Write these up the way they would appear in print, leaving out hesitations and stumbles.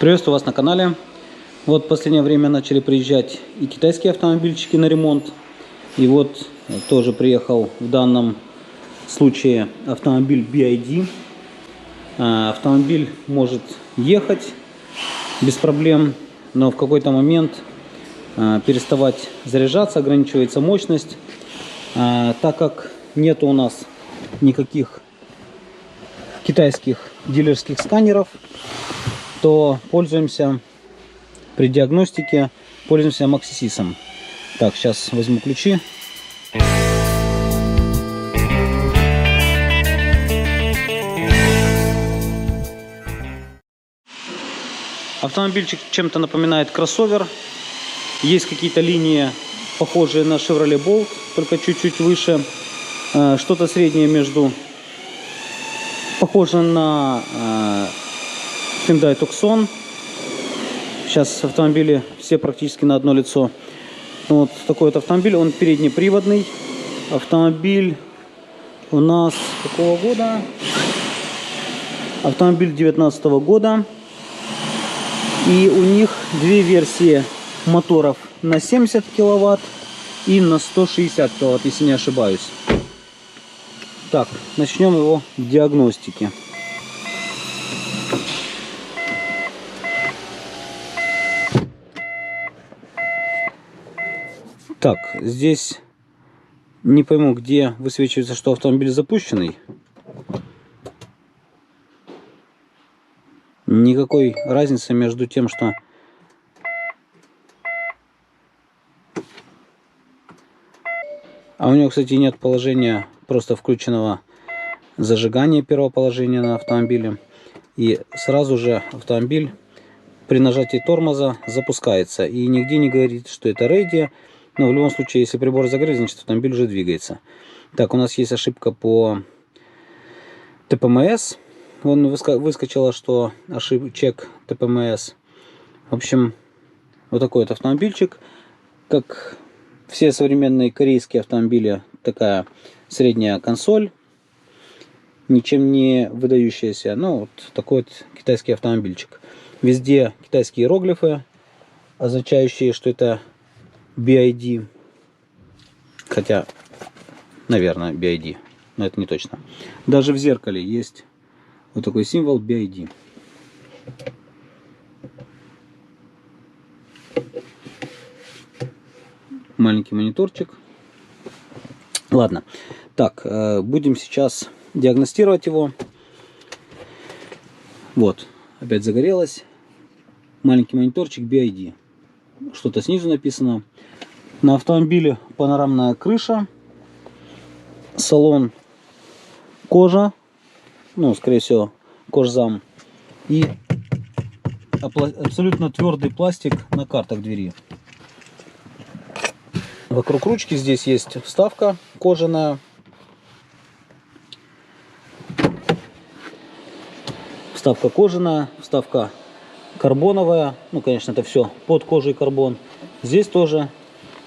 Приветствую вас на канале. Вот в последнее время начали приезжать и китайские автомобильчики на ремонт. И вот тоже приехал в данном случае автомобиль BYD. Автомобиль может ехать без проблем, но в какой-то момент переставать заряжаться, ограничивается мощность. Так как нет у нас никаких китайских дилерских сканеров, то пользуемся при диагностике, пользуемся Maxisys. Так, сейчас возьму ключи. Автомобильчик чем-то напоминает кроссовер. Есть какие-то линии, похожие на Chevrolet Bolt, только чуть-чуть выше. Что-то среднее между... Похоже на Hyundai Tucson. Сейчас автомобили все практически на одно лицо. Вот такой вот автомобиль. Он переднеприводный. Автомобиль у нас какого года? Автомобиль 2019 года. И у них две версии моторов на 70 киловатт и на 160 киловатт, если не ошибаюсь. Так, начнем его диагностики. Так, здесь не пойму, где высвечивается, что автомобиль запущенный. Никакой разницы между тем, что у него, кстати, нет положения просто включенного зажигания первого положения на автомобиле. И сразу же автомобиль при нажатии тормоза запускается. И нигде не говорит, что это ready. Но в любом случае, если прибор закрыт, значит автомобиль уже двигается. Так, у нас есть ошибка по ТПМС. Вон выскочило, что чек ТПМС. В общем, вот такой вот автомобильчик. Как все современные корейские автомобили, такая средняя консоль. Ничем не выдающаяся. Ну, вот такой вот китайский автомобильчик. Везде китайские иероглифы, означающие, что это BYD. Хотя, наверное, BYD, но это не точно. Даже в зеркале есть вот такой символ BYD. Маленький мониторчик. Ладно. Так, будем сейчас диагностировать его. Вот, опять загорелось. Маленький мониторчик BYD. Что-то снизу написано. На автомобиле панорамная крыша. Салон кожа. Ну, скорее всего, кожзам. И абсолютно твердый пластик на картах двери. Вокруг ручки здесь есть вставка кожаная. Вставка кожаная, вставка карбоновая. Ну, конечно, это все под кожей карбон. Здесь тоже.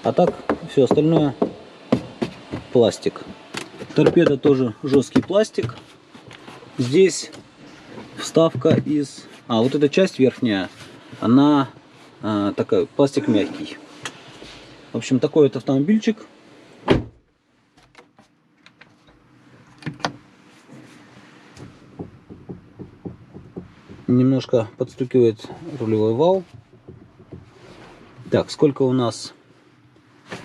А так, все остальное пластик. Торпеда тоже жесткий пластик. Здесь вставка из... вот эта часть верхняя, она такая, пластик мягкий. В общем, такой вот автомобильчик. Немножко подстукивает рулевой вал. Так, сколько у нас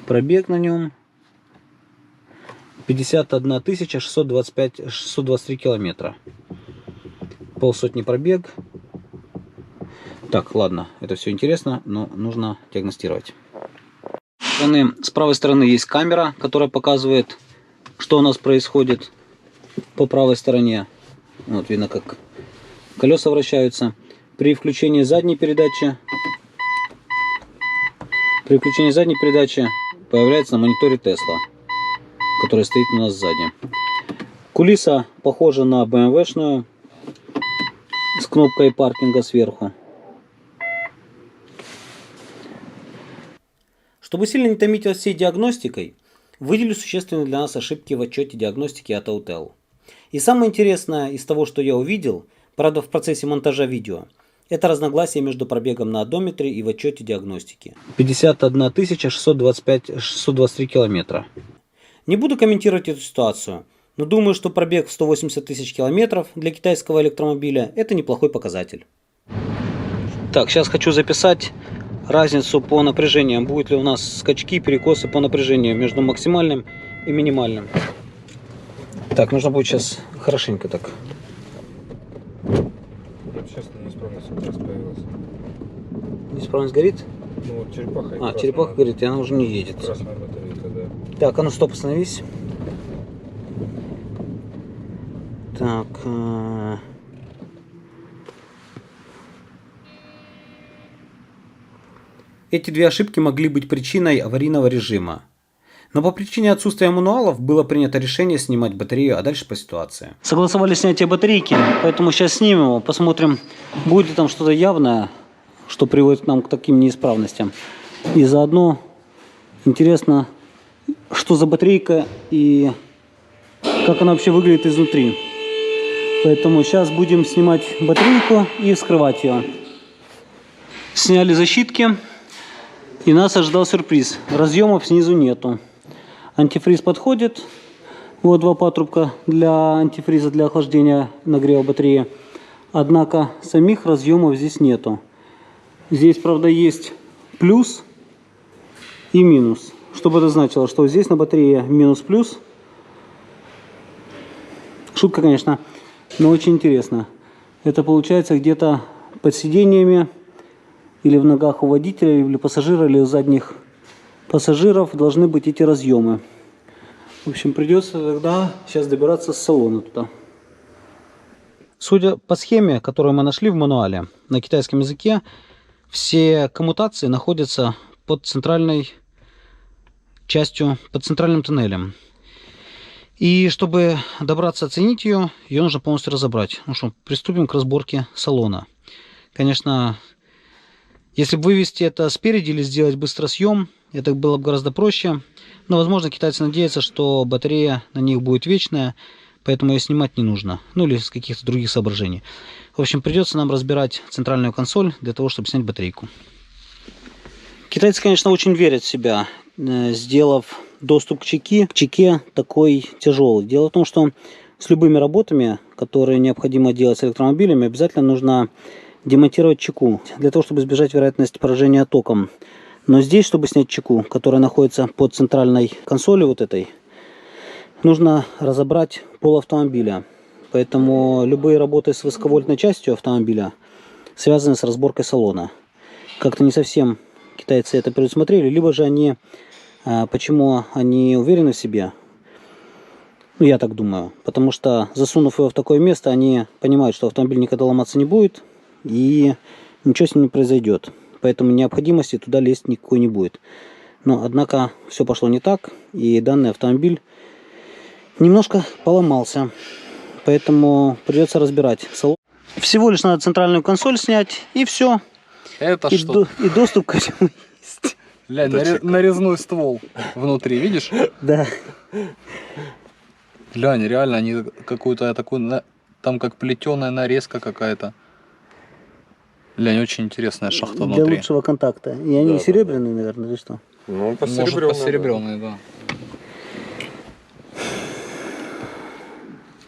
пробег на нем? 51 623 километра. Полсотни пробег. Так, ладно, это все интересно, но нужно диагностировать. С правой стороны есть камера, которая показывает, что у нас происходит по правой стороне. Вот видно, как колеса вращаются. При включении задней передачи появляется на мониторе Tesla, который стоит у нас сзади. Кулиса похожа на BMW-шную с кнопкой паркинга сверху. Чтобы сильно не томить вас всей диагностикой, выделю существенные для нас ошибки в отчете диагностики от Autel. И самое интересное из того, что я увидел, правда в процессе монтажа видео, Это разногласие между пробегом на одометре и в отчете диагностики. 51 623 километра. Не буду комментировать эту ситуацию, но думаю, что пробег в 180 тысяч километров для китайского электромобиля – это неплохой показатель. Так, сейчас хочу записать разницу по напряжениям. Будет ли у нас скачки, перекосы по напряжению между максимальным и минимальным. Так, нужно будет сейчас хорошенько так. Сейчас неисправность как раз появилась. Неисправность горит? Ну вот черепаха. А, черепаха горит, и она уже не едет. Красная батарейка, да. Так, а ну стоп, остановись. Так. Эти две ошибки могли быть причиной аварийного режима. Но по причине отсутствия мануалов было принято решение снимать батарею, а дальше по ситуации. Согласовали снятие батарейки, поэтому сейчас снимем его, посмотрим, будет ли там что-то явное, что приводит к нам к таким неисправностям. И заодно интересно, что за батарейка и как она вообще выглядит изнутри. Поэтому сейчас будем снимать батарейку и вскрывать ее. Сняли защитки, и нас ожидал сюрприз. Разъемов снизу нету. Антифриз подходит. Вот два патрубка для антифриза, для охлаждения нагрева батареи. Однако самих разъемов здесь нету. Здесь, правда, есть плюс и минус. Что бы это значило? Что здесь на батарее минус-плюс. Шутка, конечно, но очень интересно. Это получается где-то под сиденьями или в ногах у водителя, или пассажира, или у задних пассажиров должны быть эти разъемы. В общем, придется тогда сейчас добираться с салона туда. Судя по схеме, которую мы нашли в мануале на китайском языке, все коммутации находятся под центральной частью, под центральным туннелем. И чтобы добраться оценить ее, ее нужно полностью разобрать. Ну что, приступим к разборке салона. Конечно, если бы вывести это спереди или сделать быстросъем, это было бы гораздо проще. Но, возможно, китайцы надеются, что батарея на них будет вечная, поэтому ее снимать не нужно. Ну или с каких-то других соображений. В общем, придется нам разбирать центральную консоль для того, чтобы снять батарейку. Китайцы, конечно, очень верят в себя, сделав доступ к чеке такой тяжелый. Дело в том, что с любыми работами, которые необходимо делать с электромобилями, обязательно нужно демонтировать чеку, для того, чтобы избежать вероятности поражения током. Но здесь, чтобы снять чеку, которая находится под центральной консолью вот этой, нужно разобрать пол автомобиля. Поэтому любые работы с высоковольтной частью автомобиля связаны с разборкой салона. Как-то не совсем китайцы это предусмотрели, либо же они, почему они уверены в себе, ну, я так думаю, потому что засунув его в такое место, они понимают, что автомобиль никогда ломаться не будет и ничего с ним не произойдет. Поэтому необходимости туда лезть никакой не будет. Но, однако, все пошло не так, и данный автомобиль немножко поломался. Поэтому придется разбирать салон. Всего лишь надо центральную консоль снять, и все. Это и что? И доступ к этому есть. Глянь, нарезной ствол внутри, видишь? Да. Глянь, реально, они какую-то такую, там как плетеная нарезка какая-то. Глянь, очень интересная шахта внутри. Для лучшего контакта. И они серебряные, наверное, или что? Ну, Может, посеребренные, да.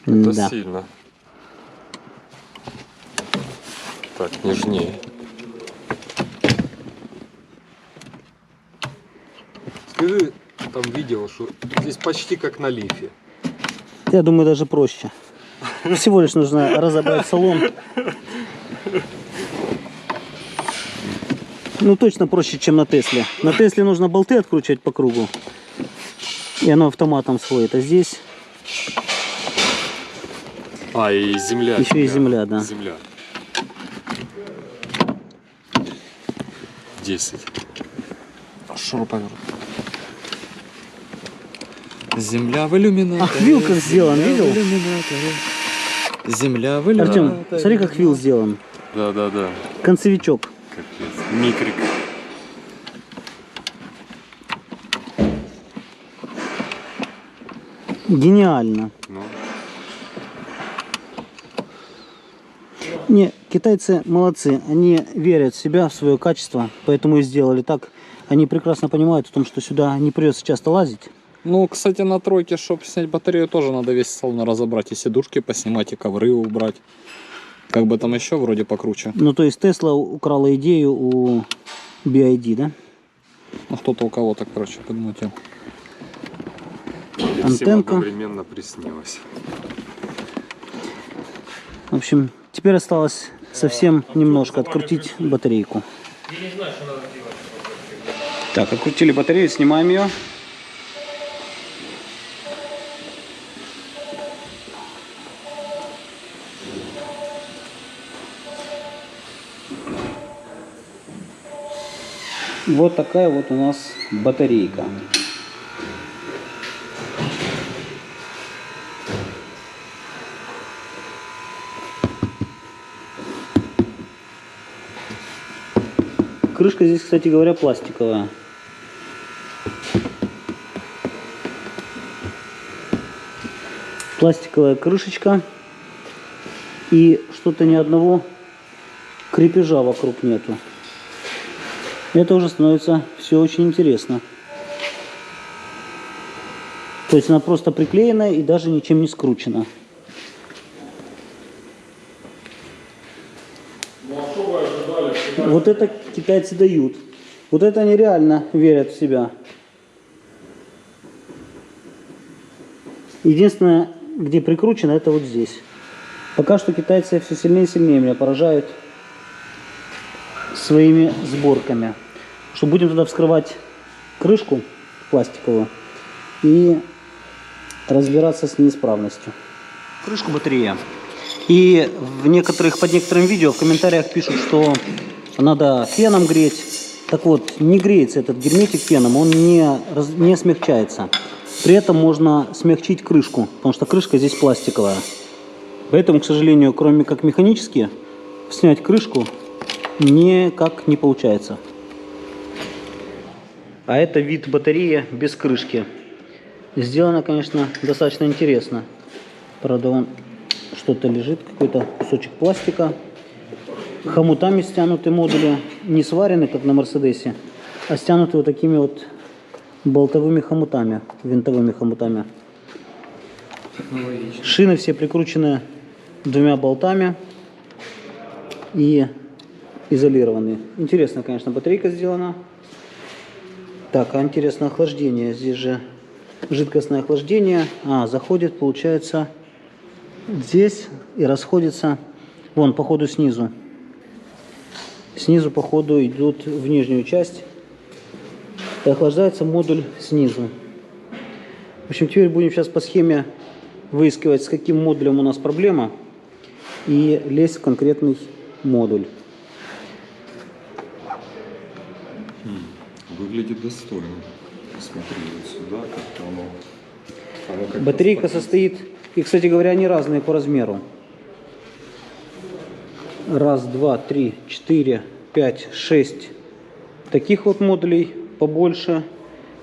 Это Да. сильно. Так, нежнее. Скажи, там видел, что здесь почти как на лифе. Я думаю, даже проще. Всего лишь нужно разобрать салон. Ну, точно проще, чем на Тесле. На Тесле нужно болты откручивать по кругу. И оно автоматом сходит. А здесь И земля. еще и земля, да. Земля. 10. Шуруповерт. Земля в иллюминаторе. Ах, вилл как сделан, видел? Земля в иллюминаторе. Артем, смотри, как вилл сделан. Да. Концевичок. Капец. Микрик. Гениально. Ну. Не, китайцы молодцы, они верят в себя, в свое качество, поэтому и сделали так. Они прекрасно понимают в том, что сюда не придется часто лазить. Ну, кстати, на тройке, чтобы снять батарею, тоже надо весь салон разобрать. И сидушки поснимать, и ковры убрать. Как бы там еще вроде покруче. Ну, то есть Тесла украла идею у BYD, да? Ну, кто-то у кого-то, короче, подмутил. Всем Антенка. одновременно приснилось. В общем, теперь осталось совсем немножко открутить батарейку. Так, открутили батарею, снимаем ее. Вот такая вот у нас батарейка. Крышка здесь, кстати говоря, пластиковая. Пластиковая крышечка. И что-то ни одного крепежа вокруг нету. Это уже становится все очень интересно. То есть она просто приклеена и даже ничем не скручена. Вот это китайцы дают. Вот это они реально верят в себя. Единственное, где прикручено, это вот здесь. Пока что китайцы все сильнее и сильнее меня поражают своими сборками. Что будем туда вскрывать крышку пластиковую и разбираться с неисправностью. Крышку батареи. И под некоторым видео в комментариях пишут, что надо феном греть. Так вот, не греется этот герметик феном, он не смягчается. При этом можно смягчить крышку, потому что крышка здесь пластиковая. Поэтому, к сожалению, кроме как механически, снять крышку никак не получается. А это вид батареи без крышки. Сделано, конечно, достаточно интересно. Правда, вон что-то лежит, какой-то кусочек пластика. Хомутами стянуты модули, не сварены, как на Мерседесе, а стянуты вот такими вот болтовыми хомутами, винтовыми хомутами. Шины все прикручены двумя болтами и изолированы. Интересно, конечно, батарейка сделана. Так, а интересно охлаждение. Здесь же жидкостное охлаждение. Заходит, получается, здесь и расходится, вон, по ходу снизу. Снизу, по ходу, идут в нижнюю часть. И охлаждается модуль снизу. В общем, теперь будем сейчас по схеме выискивать, с каким модулем у нас проблема, и лезть в конкретный модуль. Выглядит достойно. Смотри, вот сюда как-то оно как Батарейка состоит, и, кстати говоря, они разные по размеру. Раз, два, три, 4, 5, 6 таких вот модулей побольше.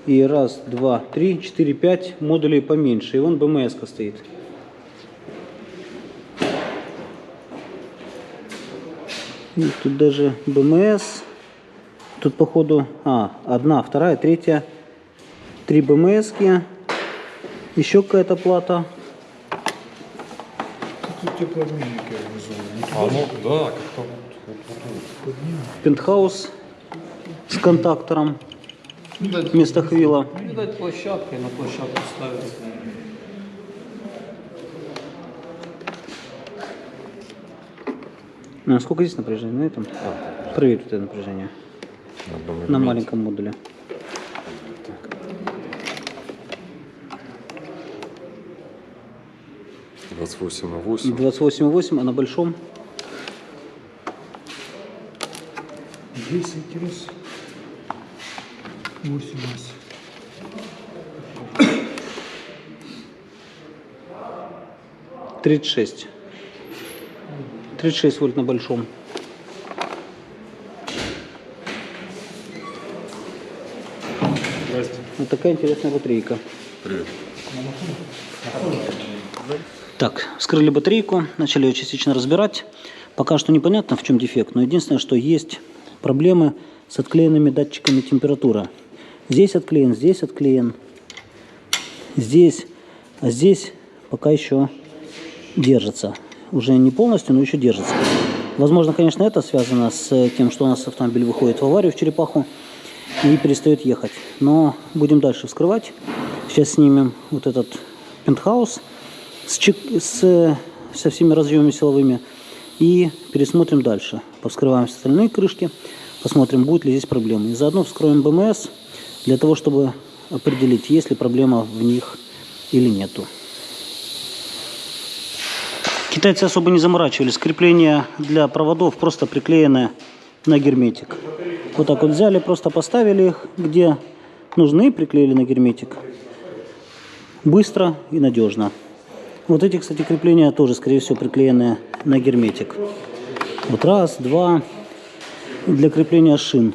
И раз, два, три, 4, 5 модулей поменьше. И вон БМС-ка стоит. И тут даже БМС. Тут походу одна, вторая, третья. 3 БМС-ки. Еще какая-то плата. Тут теплообменник внизу. ну да, как-то Пентхаус с контактором вместо хвила. Видать, площадкой на площадку ставится. Сколько здесь напряжения? На этом? Проверь вот это напряжение. На маленьком модуле. так. 28,8. 28,8, а на большом? 10 раз 80. 36. 36 вольт на большом. Здрасте. Вот такая интересная батарейка. Привет. Так, вскрыли батарейку, начали ее частично разбирать. Пока что непонятно, в чем дефект, но единственное, что есть проблемы с отклеенными датчиками температуры. Здесь отклеен, здесь, а здесь пока еще держится. Уже не полностью, но еще держится. Возможно, конечно, это связано с тем, что у нас автомобиль выходит в аварию в черепаху и перестает ехать. Но будем дальше вскрывать. Сейчас снимем вот этот пентхаус со всеми разъемами силовыми и пересмотрим дальше. Повскрываем остальные крышки, посмотрим, будет ли здесь проблемы. И заодно вскроем БМС для того, чтобы определить, есть ли проблема в них или нету. Китайцы особо не заморачивались. Крепления для проводов просто приклеены на герметик. Вот так вот взяли, просто поставили их, где нужны, и приклеили на герметик. Быстро и надежно. Вот эти, кстати, крепления тоже, скорее всего, приклеены на герметик. Вот раз, два. Для крепления шин.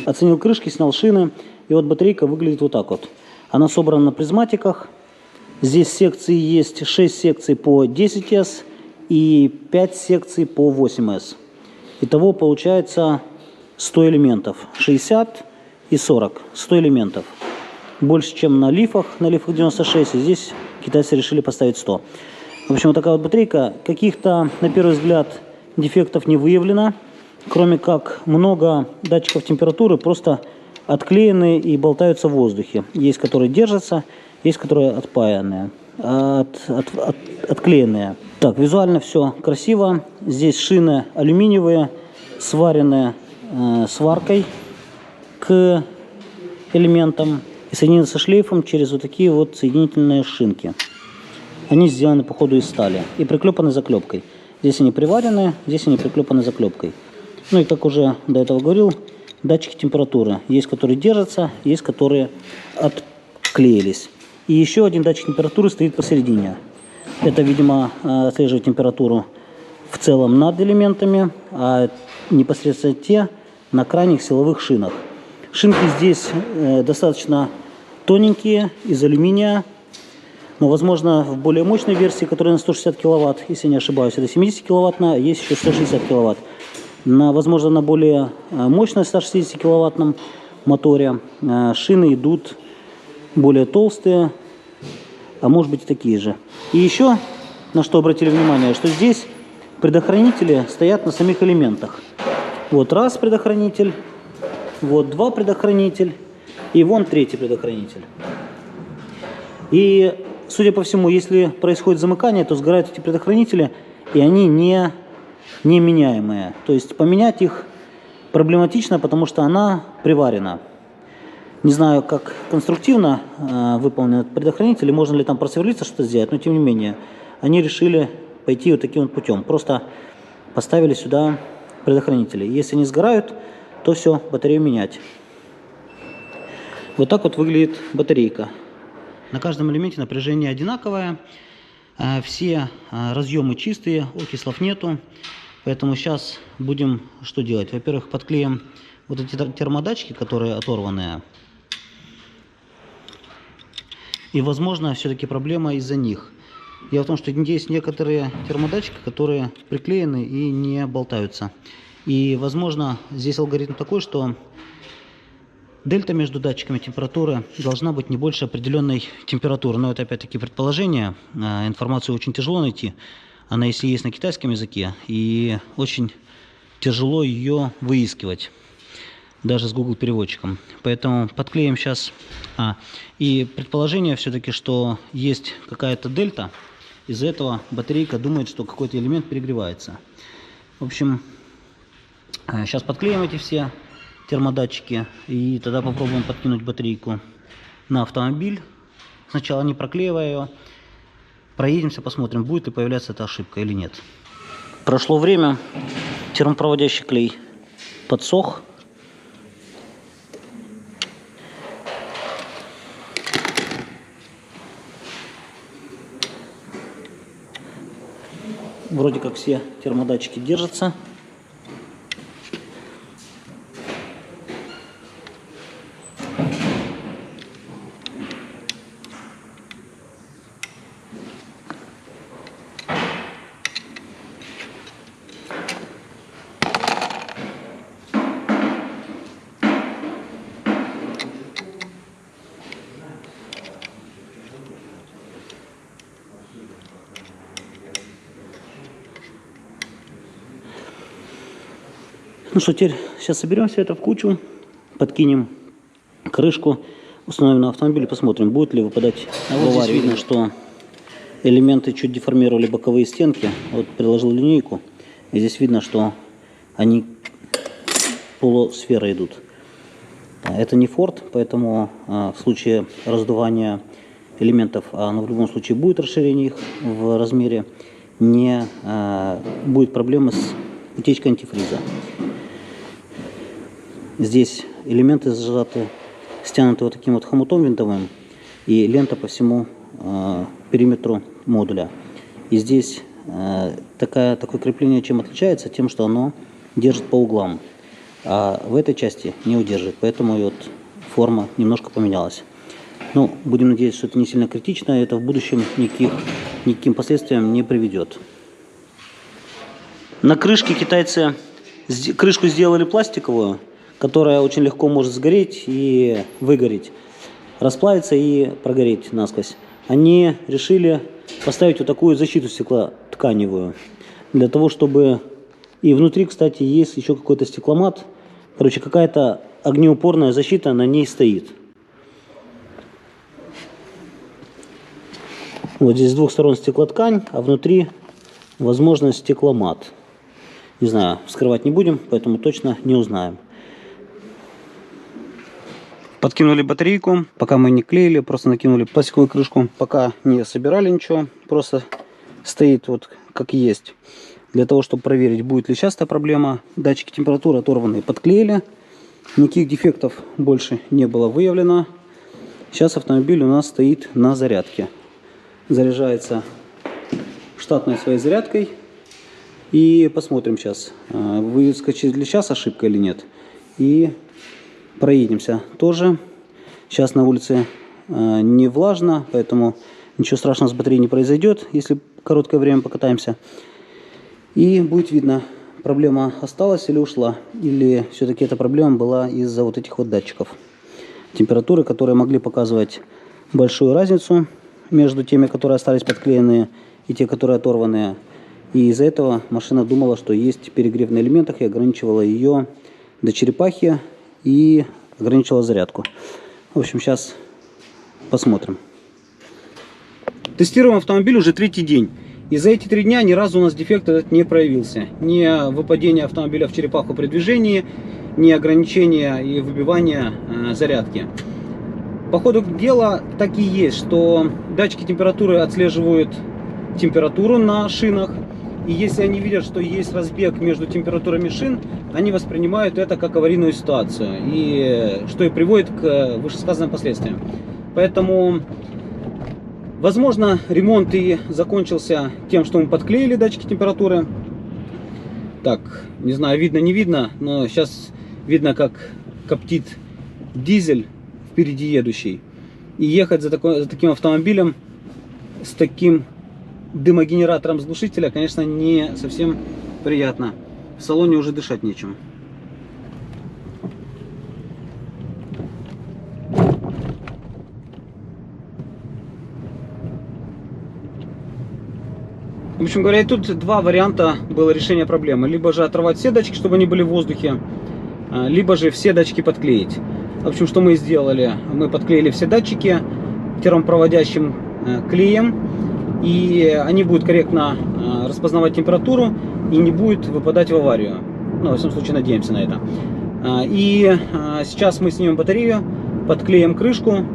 Оценил крышки, снял шины. И вот батарейка выглядит вот так вот. Она собрана на призматиках. Здесь секции есть 6 секций по 10С и 5 секций по 8С. Итого получается 100 элементов. 60 и 40. 100 элементов. Больше, чем на лифах. На лифах 96. И здесь китайцы решили поставить 100. В общем, вот такая вот батарейка. Каких-то, на первый взгляд, дефектов не выявлено. Кроме как много датчиков температуры просто отклеены и болтаются в воздухе. Есть, которые держатся, есть, которые отпаянные, отклеенные. Так, визуально все красиво. Здесь шины алюминиевые, сваренные сваркой к элементам и соединены со шлейфом через вот такие вот соединительные шинки. Они сделаны по ходу из стали и приклепаны заклепкой. Здесь они приварены, здесь они приклепаны заклепкой. Ну и как уже до этого говорил, датчики температуры. Есть, которые держатся, есть, которые отклеились. И еще один датчик температуры стоит посередине. Это, видимо, отслеживает температуру в целом над элементами, а непосредственно те на крайних силовых шинах. Шинки здесь достаточно тоненькие, из алюминия. Но, возможно, в более мощной версии, которая на 160 киловатт, если не ошибаюсь, это 70 киловаттная, есть еще 160 киловатт. Возможно, на более мощном 160 киловаттном моторе шины идут более толстые, а может быть и такие же. И еще, на что обратили внимание, что здесь предохранители стоят на самих элементах. Вот раз предохранитель, вот два предохранитель и вон третий предохранитель. И, судя по всему, если происходит замыкание, то сгорают эти предохранители, и они неменяемые. То есть поменять их проблематично, потому что она приварена. Не знаю, как конструктивно выполнен этот предохранитель, можно ли там просверлиться, что-то сделать, но тем не менее, они решили пойти вот таким вот путем. Просто поставили сюда предохранители. Если они сгорают, то все, батарею менять. Вот так вот выглядит батарейка. На каждом элементе напряжение одинаковое. Все разъемы чистые, окислов нету. Поэтому сейчас будем что делать? Во-первых, подклеим вот эти термодатчики, которые оторванные. И, возможно, все-таки проблема из-за них. Дело в том, что есть некоторые термодатчики, которые приклеены и не болтаются. И, возможно, здесь алгоритм такой, что дельта между датчиками температуры должна быть не больше определенной температуры. Но это, опять-таки, предположение. Информацию очень тяжело найти. Она, если есть на китайском языке, и очень тяжело ее выискивать. Даже с Google переводчиком. Поэтому подклеим сейчас. И предположение все-таки, что есть какая-то дельта. Из-за этого батарейка думает, что какой-то элемент перегревается. В общем, сейчас подклеим эти все термодатчики. И тогда попробуем подкинуть батарейку на автомобиль. Сначала не проклеивая ее. Проедемся, посмотрим, будет ли появляться эта ошибка или нет. Прошло время. Термопроводящий клей подсох. Вроде как все термодатчики держатся. Ну что, теперь сейчас соберем все это в кучу, подкинем крышку, установим на автомобиль и посмотрим, будет ли выпадать в аварию. Здесь видно, что элементы чуть деформировали боковые стенки. Вот приложил линейку, и здесь видно, что они полусферы идут. Это не Ford, поэтому в случае раздувания элементов, но в любом случае будет расширение их в размере, не будет проблемы с утечкой антифриза. Здесь элементы зажаты, стянуты вот таким вот хомутом винтовым, и лента по всему периметру модуля. И здесь такое крепление чем отличается? Тем, что оно держит по углам, а в этой части не удержит, поэтому и вот форма немножко поменялась. Ну, будем надеяться, что это не сильно критично, и это в будущем никаким последствиям не приведет. На крышке китайцы крышку сделали пластиковую, которая очень легко может сгореть и выгореть, расплавиться и прогореть насквозь. Они решили поставить вот такую защиту стеклотканевую, для того, чтобы... И внутри, кстати, есть еще какой-то стекломат. Короче, какая-то огнеупорная защита на ней стоит. Вот здесь с двух сторон стеклоткань, а внутри, возможно, стекломат. Не знаю, вскрывать не будем, поэтому точно не узнаем. Подкинули батарейку, пока мы не клеили, просто накинули пластиковую крышку. Пока не собирали ничего, просто стоит вот как есть. Для того, чтобы проверить, будет ли частая проблема. Датчики температуры оторванные подклеили. Никаких дефектов больше не было выявлено. Сейчас автомобиль у нас стоит на зарядке. Заряжается штатной своей зарядкой. И посмотрим сейчас, выскочит ли сейчас ошибка или нет. И проедемся тоже. Сейчас на улице не влажно, поэтому ничего страшного с батареей не произойдет, если короткое время покатаемся. И будет видно, проблема осталась или ушла, или все-таки эта проблема была из-за вот этих вот датчиков температуры, которые могли показывать большую разницу между теми, которые остались подклеенные, и те, которые оторванные. И из-за этого машина думала, что есть перегрев на элементах, и ограничивала ее до черепахи и ограничивала зарядку. В общем, сейчас посмотрим. Тестируем автомобиль уже третий день. И за эти 3 дня ни разу у нас дефект этот не проявился. Ни выпадение автомобиля в черепаху при движении, ни ограничения и выбивания зарядки. По ходу дела так и есть, что датчики температуры отслеживают температуру на шинах. И если они видят, что есть разбег между температурами шин, они воспринимают это как аварийную ситуацию. И что и приводит к вышесказанным последствиям. Поэтому... возможно, ремонт и закончился тем, что мы подклеили датчики температуры. Так, не знаю, видно, не видно, но сейчас видно, как коптит дизель впереди едущий. И ехать за таким автомобилем с таким дымогенератором с глушителя, конечно, не совсем приятно. В салоне уже дышать нечем. В общем говоря, и тут 2 варианта было решения проблемы. Либо же оторвать все датчики, чтобы они были в воздухе, либо же все датчики подклеить. В общем, что мы сделали? Мы подклеили все датчики термопроводящим клеем, и они будут корректно распознавать температуру и не будет выпадать в аварию. Ну, во всяком случае, надеемся на это. И сейчас мы снимем батарею, подклеим крышку.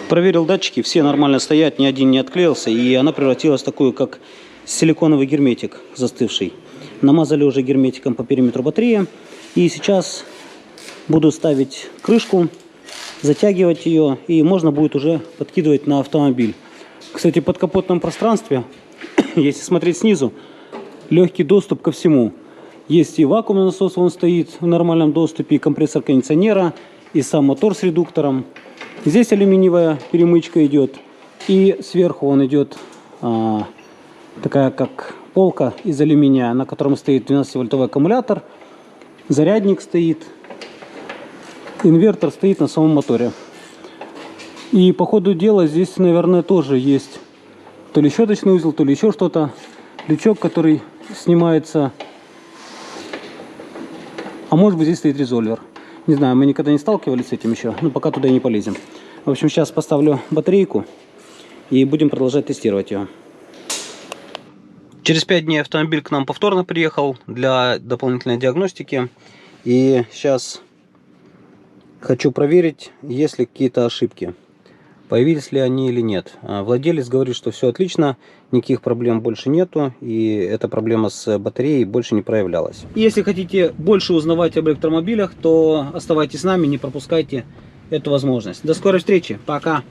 Проверил датчики, все нормально стоят, ни один не отклеился, и она превратилась в такую, как силиконовый герметик застывший. Намазали уже герметиком по периметру батареи, и сейчас буду ставить крышку, затягивать ее, и можно будет уже подкидывать на автомобиль. Кстати, в подкапотном пространстве, если смотреть снизу, легкий доступ ко всему. Есть и вакуумный насос, он стоит в нормальном доступе, и компрессор кондиционера, и сам мотор с редуктором. Здесь алюминиевая перемычка идет, и сверху он идет такая как полка из алюминия, на котором стоит 12-вольтовый аккумулятор, зарядник стоит, инвертор стоит на самом моторе. И по ходу дела здесь, наверное, тоже есть то ли щеточный узел, то ли еще что-то. Лючок, который снимается А может быть здесь стоит резольвер. Не знаю, мы никогда не сталкивались с этим еще, но пока туда и не полезем. В общем, сейчас поставлю батарейку и будем продолжать тестировать ее. Через 5 дней автомобиль к нам повторно приехал для дополнительной диагностики. И сейчас хочу проверить, есть ли какие-то ошибки. Появились ли они или нет. Владелец говорит, что все отлично, никаких проблем больше нету, и эта проблема с батареей больше не проявлялась. Если хотите больше узнавать об электромобилях, то оставайтесь с нами, не пропускайте эту возможность. До скорой встречи, пока!